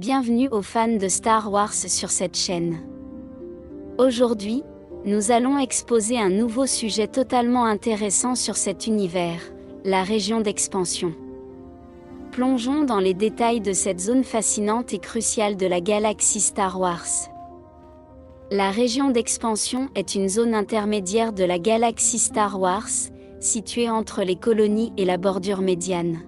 Bienvenue aux fans de Star Wars sur cette chaîne. Aujourd'hui, nous allons exposer un nouveau sujet totalement intéressant sur cet univers, la région d'expansion. Plongeons dans les détails de cette zone fascinante et cruciale de la galaxie Star Wars. La région d'expansion est une zone intermédiaire de la galaxie Star Wars, située entre les colonies et la bordure médiane.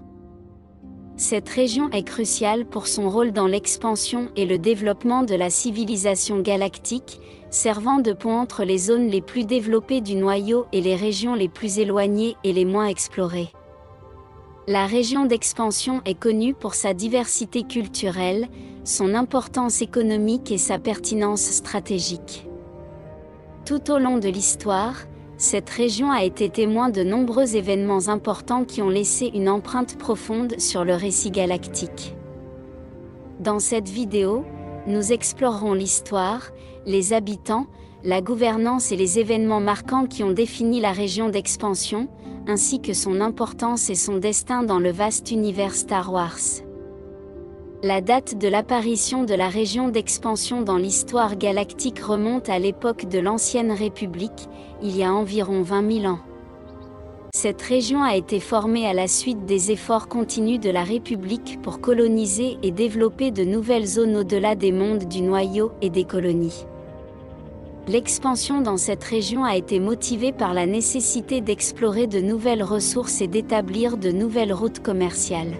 Cette région est cruciale pour son rôle dans l'expansion et le développement de la civilisation galactique, servant de pont entre les zones les plus développées du noyau et les régions les plus éloignées et les moins explorées. La région d'expansion est connue pour sa diversité culturelle, son importance économique et sa pertinence stratégique. Tout au long de l'histoire, cette région a été témoin de nombreux événements importants qui ont laissé une empreinte profonde sur le récit galactique. Dans cette vidéo, nous explorerons l'histoire, les habitants, la gouvernance et les événements marquants qui ont défini la région d'expansion, ainsi que son importance et son destin dans le vaste univers Star Wars. La date de l'apparition de la région d'expansion dans l'histoire galactique remonte à l'époque de l'Ancienne République, il y a environ 20 000 ans. Cette région a été formée à la suite des efforts continus de la République pour coloniser et développer de nouvelles zones au-delà des mondes du noyau et des colonies. L'expansion dans cette région a été motivée par la nécessité d'explorer de nouvelles ressources et d'établir de nouvelles routes commerciales.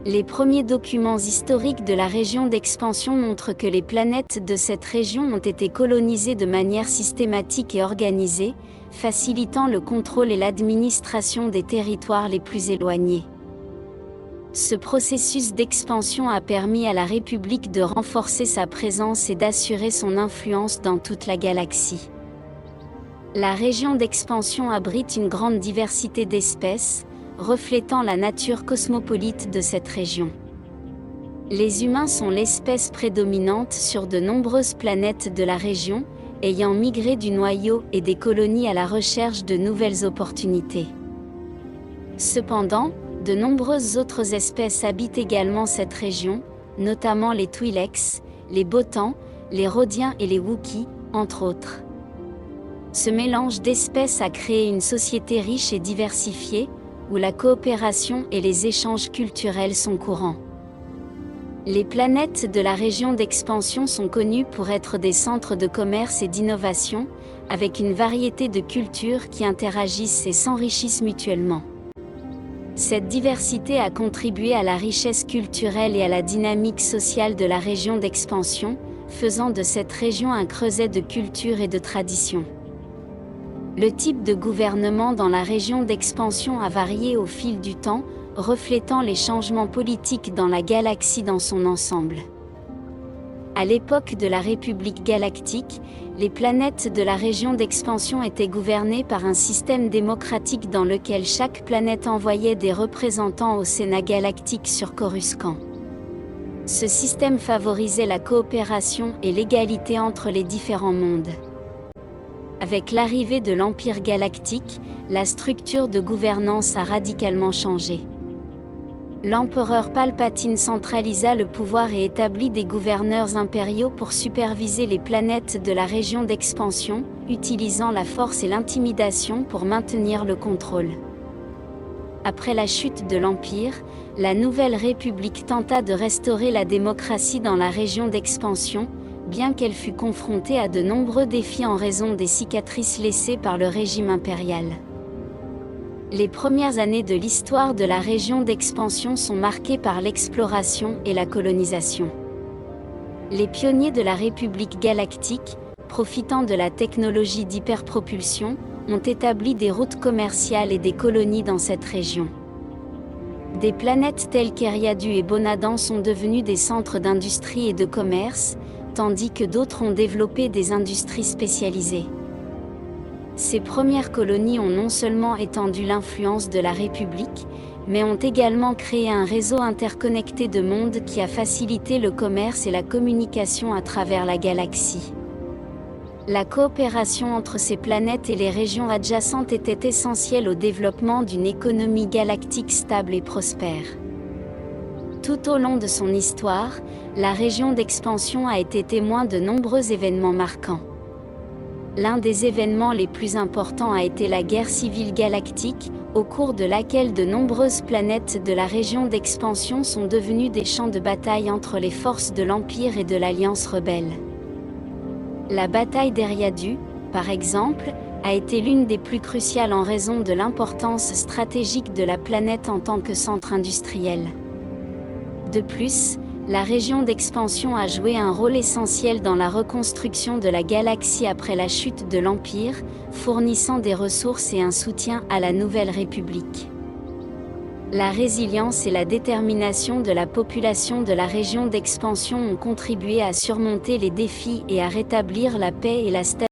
Les premiers documents historiques de la région d'expansion montrent que les planètes de cette région ont été colonisées de manière systématique et organisée, facilitant le contrôle et l'administration des territoires les plus éloignés. Ce processus d'expansion a permis à la République de renforcer sa présence et d'assurer son influence dans toute la galaxie. La région d'expansion abrite une grande diversité d'espèces, reflétant la nature cosmopolite de cette région. Les humains sont l'espèce prédominante sur de nombreuses planètes de la région, ayant migré du noyau et des colonies à la recherche de nouvelles opportunités. Cependant, de nombreuses autres espèces habitent également cette région, notamment les Twi'leks, les Botans, les Rodiens et les Wookiees, entre autres. Ce mélange d'espèces a créé une société riche et diversifiée, où la coopération et les échanges culturels sont courants. Les planètes de la région d'expansion sont connues pour être des centres de commerce et d'innovation, avec une variété de cultures qui interagissent et s'enrichissent mutuellement. Cette diversité a contribué à la richesse culturelle et à la dynamique sociale de la région d'expansion, faisant de cette région un creuset de culture et de tradition. Le type de gouvernement dans la région d'expansion a varié au fil du temps, reflétant les changements politiques dans la galaxie dans son ensemble. À l'époque de la République galactique, les planètes de la région d'expansion étaient gouvernées par un système démocratique dans lequel chaque planète envoyait des représentants au Sénat galactique sur Coruscant. Ce système favorisait la coopération et l'égalité entre les différents mondes. Avec l'arrivée de l'Empire galactique, la structure de gouvernance a radicalement changé. L'empereur Palpatine centralisa le pouvoir et établit des gouverneurs impériaux pour superviser les planètes de la région d'expansion, utilisant la force et l'intimidation pour maintenir le contrôle. Après la chute de l'Empire, la Nouvelle République tenta de restaurer la démocratie dans la région d'expansion, bien qu'elle fût confrontée à de nombreux défis en raison des cicatrices laissées par le régime impérial. Les premières années de l'histoire de la région d'expansion sont marquées par l'exploration et la colonisation. Les pionniers de la République galactique, profitant de la technologie d'hyperpropulsion, ont établi des routes commerciales et des colonies dans cette région. Des planètes telles qu'Eriadu et Bonadan sont devenues des centres d'industrie et de commerce, tandis que d'autres ont développé des industries spécialisées. Ces premières colonies ont non seulement étendu l'influence de la République, mais ont également créé un réseau interconnecté de mondes qui a facilité le commerce et la communication à travers la galaxie. La coopération entre ces planètes et les régions adjacentes était essentielle au développement d'une économie galactique stable et prospère. Tout au long de son histoire, la région d'expansion a été témoin de nombreux événements marquants. L'un des événements les plus importants a été la guerre civile galactique, au cours de laquelle de nombreuses planètes de la région d'expansion sont devenues des champs de bataille entre les forces de l'Empire et de l'Alliance rebelle. La bataille d'Eriadu, par exemple, a été l'une des plus cruciales en raison de l'importance stratégique de la planète en tant que centre industriel. De plus, la région d'expansion a joué un rôle essentiel dans la reconstruction de la galaxie après la chute de l'Empire, fournissant des ressources et un soutien à la Nouvelle République. La résilience et la détermination de la population de la région d'expansion ont contribué à surmonter les défis et à rétablir la paix et la stabilité